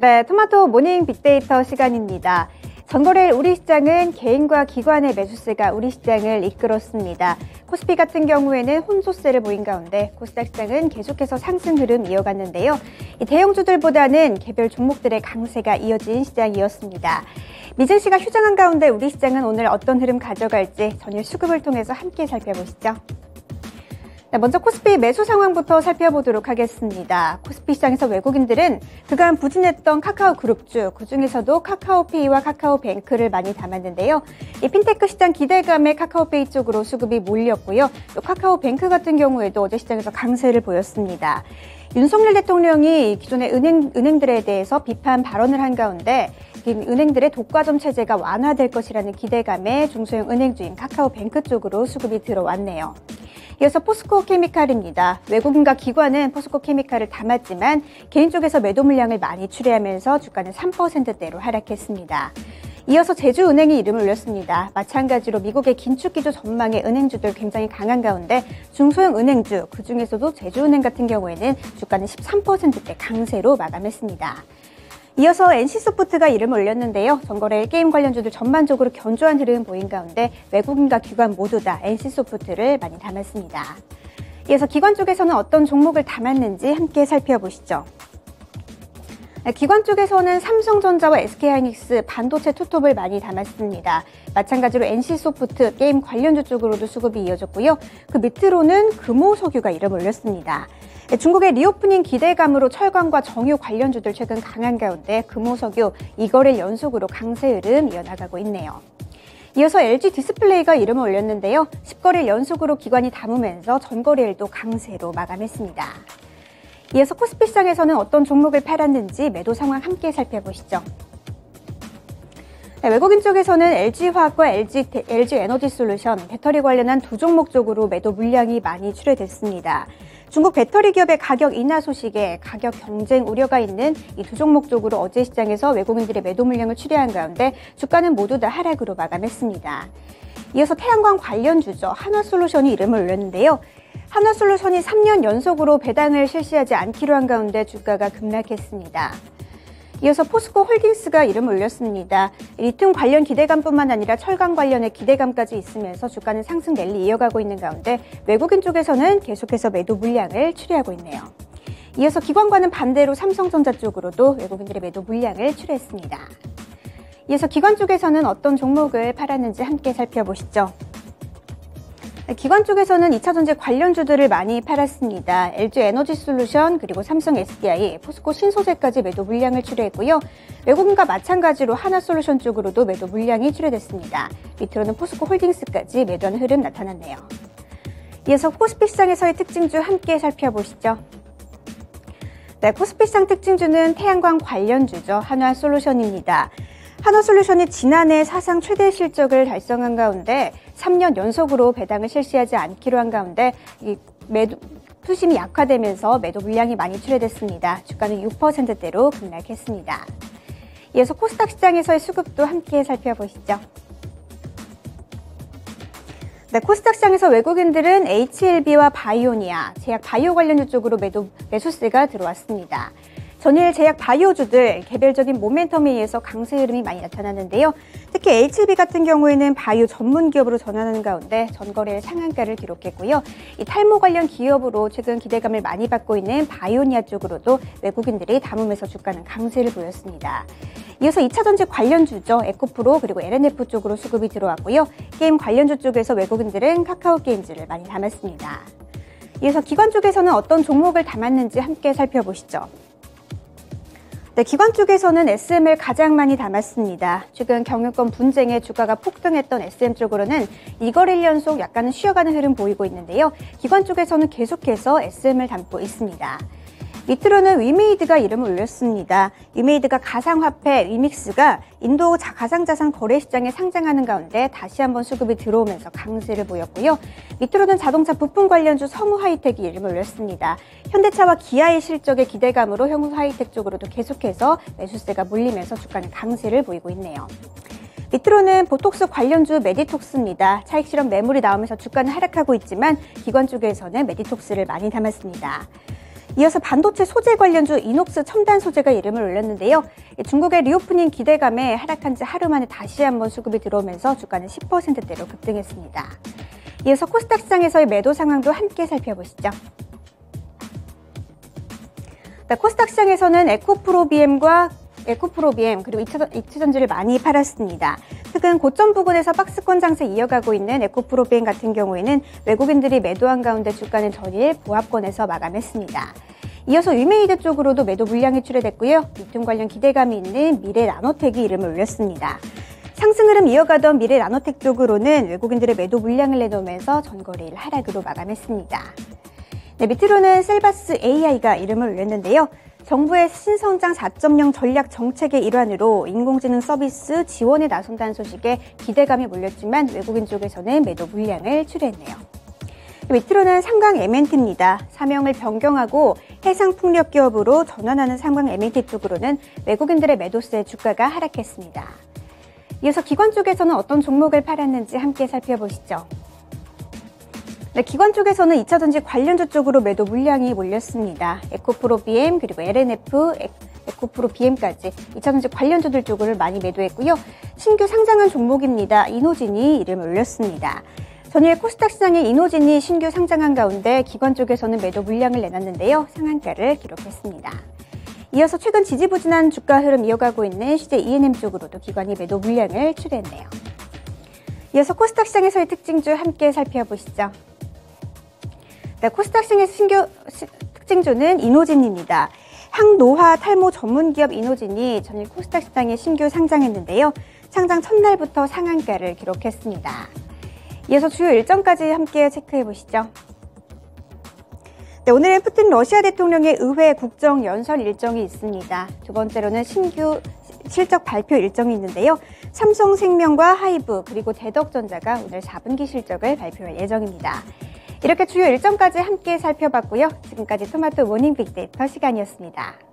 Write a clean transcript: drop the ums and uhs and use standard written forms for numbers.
네, 토마토 모닝 빅데이터 시간입니다. 전거래일 우리 시장은 개인과 기관의 매수세가 우리 시장을 이끌었습니다. 코스피 같은 경우에는 혼조세를 보인 가운데 코스닥 시장은 계속해서 상승 흐름 이어갔는데요. 이 대형주들보다는 개별 종목들의 강세가 이어진 시장이었습니다. 미증시가 휴장한 가운데 우리 시장은 오늘 어떤 흐름 가져갈지 전일 수급을 통해서 함께 살펴보시죠. 네, 먼저 코스피 매수 상황부터 살펴보도록 하겠습니다. 코스피 시장에서 외국인들은 그간 부진했던 카카오그룹주, 그중에서도 카카오페이와 카카오뱅크를 많이 담았는데요. 이 핀테크 시장 기대감에 카카오페이 쪽으로 수급이 몰렸고요. 또 카카오뱅크 같은 경우에도 어제 시장에서 강세를 보였습니다. 윤석열 대통령이 기존의 은행들에 대해서 비판 발언을 한 가운데 은행들의 독과점 체제가 완화될 것이라는 기대감에 중소형 은행주인 카카오뱅크 쪽으로 수급이 들어왔네요. 이어서 포스코 케미칼입니다. 외국인과 기관은 포스코 케미칼을 담았지만 개인 쪽에서 매도 물량을 많이 출회하면서 주가는 3%대로 하락했습니다. 이어서 제주은행이 이름을 올렸습니다. 마찬가지로 미국의 긴축 기조 전망의 은행주들 굉장히 강한 가운데 중소형 은행주, 그중에서도 제주은행 같은 경우에는 주가는 13%대 강세로 마감했습니다. 이어서 NC소프트가 이름을 올렸는데요. 전거래일 게임 관련주들 전반적으로 견조한 흐름 보인 가운데 외국인과 기관 모두 다 NC소프트를 많이 담았습니다. 이어서 기관 쪽에서는 어떤 종목을 담았는지 함께 살펴보시죠. 기관 쪽에서는 삼성전자와 SK하이닉스 반도체 투톱을 많이 담았습니다. 마찬가지로 NC소프트 게임 관련주 쪽으로도 수급이 이어졌고요. 그 밑으로는 금호석유가 이름을 올렸습니다. 중국의 리오프닝 기대감으로 철강과 정유 관련주들 최근 강한 가운데 금호석유 2거래일 연속으로 강세 흐름 이어나가고 있네요. 이어서 LG 디스플레이가 이름을 올렸는데요. 10거래일 연속으로 기관이 담으면서 전거래일도 강세로 마감했습니다. 이어서 코스피 시장에서는 어떤 종목을 팔았는지 매도 상황 함께 살펴보시죠. 네, 외국인 쪽에서는 LG화학과 LG에너지솔루션, 배터리 관련한 두 종목 쪽으로 매도 물량이 많이 출회됐습니다. 중국 배터리 기업의 가격 인하 소식에 가격 경쟁 우려가 있는 이 두 종목 쪽으로 어제 시장에서 외국인들의 매도 물량을 출회한 가운데 주가는 모두 다 하락으로 마감했습니다. 이어서 태양광 관련주죠. 한화솔루션이 이름을 올렸는데요. 한화솔루션이 3년 연속으로 배당을 실시하지 않기로 한 가운데 주가가 급락했습니다. 이어서 포스코 홀딩스가 이름을 올렸습니다. 리튬 관련 기대감뿐만 아니라 철강 관련의 기대감까지 있으면서 주가는 상승 랠리 이어가고 있는 가운데 외국인 쪽에서는 계속해서 매도 물량을 출회하고 있네요. 이어서 기관과는 반대로 삼성전자 쪽으로도 외국인들의 매도 물량을 출회했습니다. 이어서 기관 쪽에서는 어떤 종목을 팔았는지 함께 살펴보시죠. 기관 쪽에서는 2차전지 관련주들을 많이 팔았습니다. LG에너지솔루션, 그리고 삼성 SDI, 포스코 신소재까지 매도 물량을 출회했고요. 외국인과 마찬가지로 하나솔루션 쪽으로도 매도 물량이 출회됐습니다. 밑으로는 포스코 홀딩스까지 매도하는 흐름 나타났네요. 이어서 코스피 시장에서의 특징주 함께 살펴보시죠. 네, 코스피 시장 특징주는 태양광 관련주죠. 한화솔루션입니다. 한화솔루션이 지난해 사상 최대 실적을 달성한 가운데 3년 연속으로 배당을 실시하지 않기로 한 가운데 투심이 약화되면서 매도 물량이 많이 출회됐습니다. 주가는 6%대로 급락했습니다. 이어서 코스닥 시장에서의 수급도 함께 살펴보시죠. 네, 코스닥 시장에서 외국인들은 HLB와 바이오니아, 제약 바이오 관련주 쪽으로 매수세가 들어왔습니다. 전일 제약 바이오주들 개별적인 모멘텀에 의해서 강세 흐름이 많이 나타났는데요. 특히 HLB 같은 경우에는 바이오 전문 기업으로 전환하는 가운데 전거래일 상한가를 기록했고요. 이 탈모 관련 기업으로 최근 기대감을 많이 받고 있는 바이오니아 쪽으로도 외국인들이 담으면서 주가는 강세를 보였습니다. 이어서 2차전지 관련주죠. 에코프로 그리고 LNF 쪽으로 수급이 들어왔고요. 게임 관련주 쪽에서 외국인들은 카카오게임즈를 많이 담았습니다. 이어서 기관 쪽에서는 어떤 종목을 담았는지 함께 살펴보시죠. 네, 기관 쪽에서는 SM을 가장 많이 담았습니다. 최근 경유권 분쟁에 주가가 폭등했던 SM 쪽으로는 2거래일 연속 약간은 쉬어가는 흐름 보이고 있는데요. 기관 쪽에서는 계속해서 SM을 담고 있습니다. 밑으로는 위메이드가 이름을 올렸습니다. 위메이드가 가상화폐 위믹스가 인도 가상자산 거래시장에 상장하는 가운데 다시 한번 수급이 들어오면서 강세를 보였고요. 밑으로는 자동차 부품 관련주 성우하이텍이 이름을 올렸습니다. 현대차와 기아의 실적의 기대감으로 성우하이텍 쪽으로도 계속해서 매수세가 몰리면서 주가는 강세를 보이고 있네요. 밑으로는 보톡스 관련주 메디톡스입니다. 차익 실험 매물이 나오면서 주가는 하락하고 있지만 기관 쪽에서는 메디톡스를 많이 담았습니다. 이어서 반도체 소재 관련주 이녹스 첨단 소재가 이름을 올렸는데요. 중국의 리오프닝 기대감에 하락한 지 하루 만에 다시 한번 수급이 들어오면서 주가는 10%대로 급등했습니다. 이어서 코스닥 시장에서의 매도 상황도 함께 살펴보시죠. 코스닥 시장에서는 에코프로비엠 그리고 2차전지를 많이 팔았습니다. 최근 고점 부근에서 박스권 장세 이어가고 있는 에코프로비엠 같은 경우에는 외국인들이 매도한 가운데 주가는 전일 보합권에서 마감했습니다. 이어서 위메이드 쪽으로도 매도 물량이 출회됐고요. 리튬 관련 기대감이 있는 미래나노텍이 이름을 올렸습니다. 상승 흐름 이어가던 미래나노텍 쪽으로는 외국인들의 매도 물량을 내놓으면서 전거래일 하락으로 마감했습니다. 네, 밑으로는 셀바스 AI가 이름을 올렸는데요. 정부의 신성장 4.0 전략 정책의 일환으로 인공지능 서비스 지원에 나선다는 소식에 기대감이 몰렸지만 외국인 쪽에서는 매도 물량을 출회했네요. 밑으로는 삼강 M&T입니다. 사명을 변경하고 해상풍력 기업으로 전환하는 삼강 M&T 쪽으로는 외국인들의 매도세 주가가 하락했습니다. 이어서 기관 쪽에서는 어떤 종목을 팔았는지 함께 살펴보시죠. 네, 기관 쪽에서는 2차전지 관련주 쪽으로 매도 물량이 몰렸습니다. 에코프로비엠 그리고 LNF, 에코프로비엠까지 2차전지 관련주들 쪽을 많이 매도했고요. 신규 상장한 종목입니다. 이노진이 이름을 올렸습니다. 전일 코스닥 시장에 이노진이 신규 상장한 가운데 기관 쪽에서는 매도 물량을 내놨는데요. 상한가를 기록했습니다. 이어서 최근 지지부진한 주가 흐름 이어가고 있는 CJ E&M 쪽으로도 기관이 매도 물량을 출회했네요. 이어서 코스닥 시장에서의 특징주 함께 살펴보시죠. 네, 코스닥 시장에서 신규 특징주는 이노진입니다. 항노화 탈모 전문기업 이노진이 전일 코스닥 시장에 신규 상장했는데요. 상장 첫날부터 상한가를 기록했습니다. 이어서 주요 일정까지 함께 체크해보시죠. 네, 오늘은 푸틴 러시아 대통령의 의회 국정 연설 일정이 있습니다. 두 번째로는 신규 실적 발표 일정이 있는데요. 삼성생명과 하이브 그리고 대덕전자가 오늘 4분기 실적을 발표할 예정입니다. 이렇게 주요 일정까지 함께 살펴봤고요. 지금까지 토마토 모닝 빅데이터 시간이었습니다.